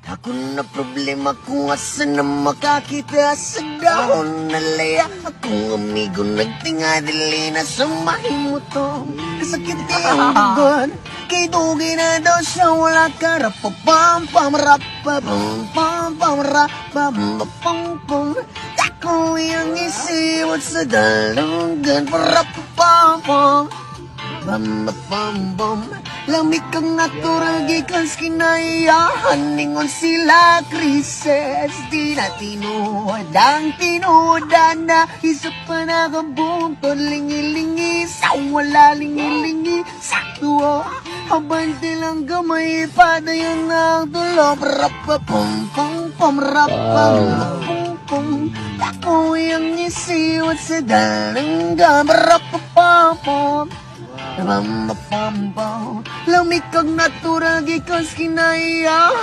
Ako na problema kung asa na makakita sa dahon na laya. Akong amigo nagtingadili na sumahin mo to. Kasakit ang dugon, kay dugi na daw siya wala ka. Rapapam pam rapapam pam pam rapapam pam pam. Ako yung isiwat sa dalungan. Rapapam pam bam bam bam. Lamig kang natural gikan skinayahan ningon sila krises. Di na tinuod ang tinuodan na isip pa na kabuntod. Lingi-lingi sa wala lingi-lingi sa tuwa. Abante lang gamay padayon ang tulo. Rapapum pum pum rapapum pum. Ako yung isiwat sa dalanggan. Rapapum lamig kang natural gikan skinaya.